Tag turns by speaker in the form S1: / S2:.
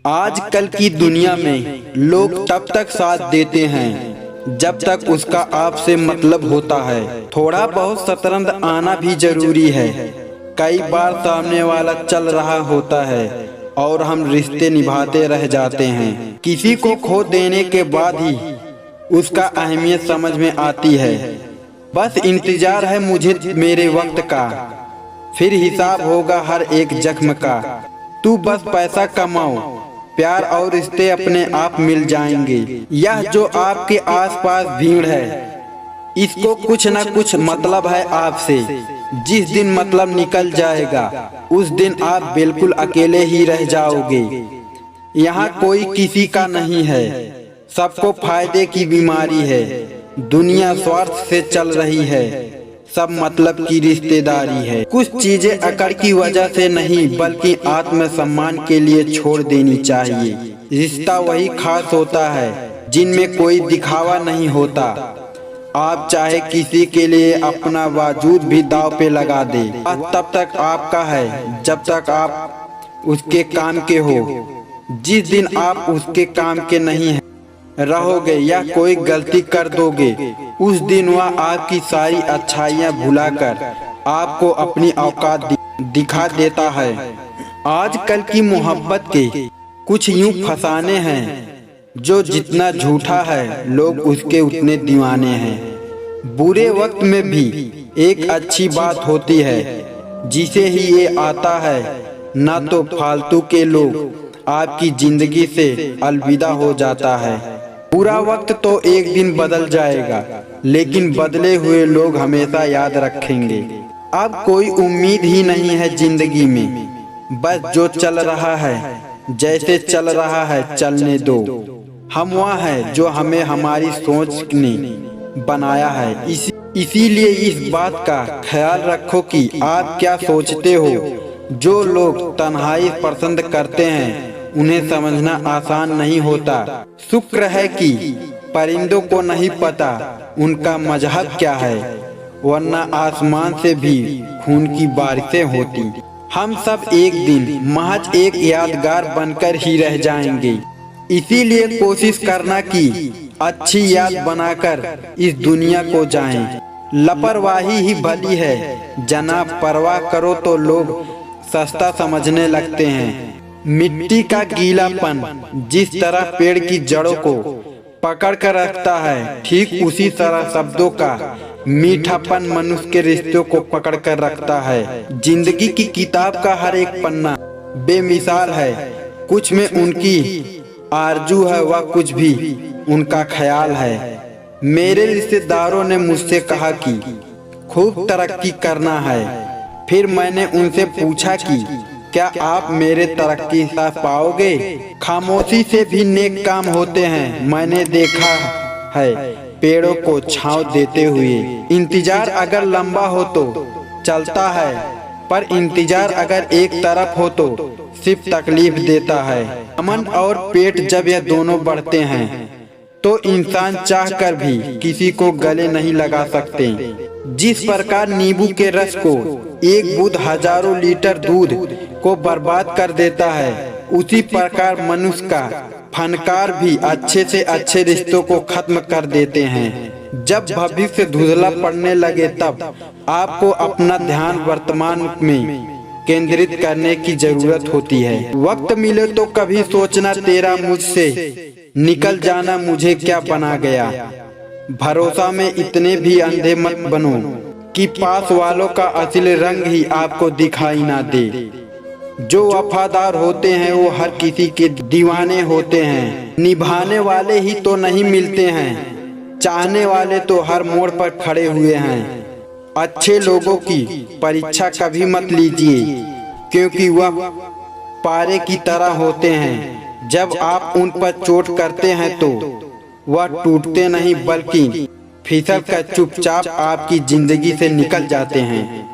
S1: आजकल की दुनिया में लोग तब तक साथ देते हैं जब तक उसका आपसे मतलब होता है। थोड़ा बहुत शतरंज आना भी जरूरी है। कई बार सामने वाला चल रहा होता है और हम रिश्ते निभाते रह जाते हैं। किसी को खो देने के बाद ही उसका अहमियत समझ में आती है। बस इंतजार है मुझे मेरे वक्त का, फिर हिसाब होगा हर एक जख्म का। तू बस पैसा कमाओ, प्यार और रिश्ते अपने आप मिल जाएंगे। यह जो आपके आसपास भीड़ है, इसको कुछ न कुछ मतलब है आपसे। जिस दिन मतलब निकल जाएगा उस दिन आप बिल्कुल अकेले ही रह जाओगे। यहाँ कोई किसी का नहीं है, सबको फायदे की बीमारी है। दुनिया स्वार्थ से चल रही है, सब मतलब की रिश्तेदारी है। कुछ चीजें अकड़ की वजह से नहीं बल्कि आत्मसम्मान के लिए छोड़ देनी चाहिए। रिश्ता वही खास होता है जिनमें कोई दिखावा नहीं होता। आप चाहे किसी के लिए अपना वजूद भी दांव पे लगा दे, तब तक आपका है जब तक आप उसके काम के हो। जिस दिन आप उसके काम के नहीं रहोगे या कोई गलती कर दोगे, उस दिन वह आपकी सारी अच्छाइयाँ भुलाकर आपको अपनी औकात दिखा देता है। आजकल की मोहब्बत के कुछ यूं फसाने हैं, जो जितना झूठा है लोग उसके उतने दीवाने हैं। बुरे वक्त में भी एक अच्छी बात होती है जिसे ही ये आता है, ना तो फालतू के लोग आपकी जिंदगी से अलविदा हो जाता है। बुरा वक्त तो एक दिन बदल जाएगा, लेकिन बदले हुए लोग हमेशा याद रखेंगे। अब कोई उम्मीद ही नहीं है जिंदगी में, बस जो चल रहा है जैसे चल रहा है चलने दो। हम वहाँ है जो हमें हमारी सोच ने बनाया है। इसीलिए इस बात का ख्याल रखो कि आप क्या सोचते हो। जो लोग तन्हाई पसंद करते हैं उन्हें समझना आसान नहीं होता। शुक्र है कि परिंदों को नहीं पता उनका मजहब क्या है, वरना आसमान से भी खून की बारिशें होती। हम सब एक दिन महज एक यादगार बनकर ही रह जाएंगे। इसीलिए कोशिश करना कि अच्छी याद बनाकर इस दुनिया को जाएं। लापरवाही ही भली है जनाब, परवाह करो तो लोग सस्ता समझने लगते हैं। मिट्टी का गीलापन जिस तरह पेड़ की जड़ों को पकड़ कर रखता है, ठीक उसी तरह शब्दों का मीठापन मनुष्य के रिश्तों को पकड़ कर रखता है। जिंदगी की किताब का हर एक पन्ना बेमिसाल है। कुछ में उनकी आरजू है, वह कुछ भी उनका ख्याल है। मेरे रिश्तेदारों ने मुझसे कहा कि खूब तरक्की करना है। फिर मैंने उनसे पूछा कि क्या आप मेरे तरक्की साथ पाओगे? खामोशी से भी नेक काम होते हैं, मैंने देखा है पेड़ों को छांव देते हुए। इंतजार अगर लंबा हो तो चलता है, पर इंतजार अगर एक तरफ हो तो सिर्फ तकलीफ देता है। अमन और पेट जब यह दोनों बढ़ते हैं तो इंसान चाहकर भी किसी को गले नहीं लगा सकते। जिस प्रकार नींबू के रस को एक बूंद हजारों लीटर दूध को बर्बाद कर देता है, उसी प्रकार मनुष्य का फनकार भी अच्छे से अच्छे रिश्तों को खत्म कर देते हैं। जब भविष्य धुंधला पड़ने लगे तब आपको अपना ध्यान वर्तमान में केंद्रित करने की जरूरत होती है। वक्त मिले तो कभी सोचना तेरा मुझसे निकल जाना मुझे क्या बना गया। भरोसा में इतने भी अंधे मत बनो कि पास वालों का असली रंग ही आपको दिखाई ना दे। जो वफादार होते हैं वो हर किसी के दीवाने होते हैं। निभाने वाले ही तो नहीं मिलते हैं, चाहने वाले तो हर मोड़ पर खड़े हुए हैं। अच्छे लोगों की परीक्षा कभी मत लीजिए, क्योंकि वह पारे की तरह होते हैं। जब आप उन पर चोट करते हैं तो वह टूटते नहीं बल्कि फिसल कर चुपचाप आपकी जिंदगी से निकल जाते हैं।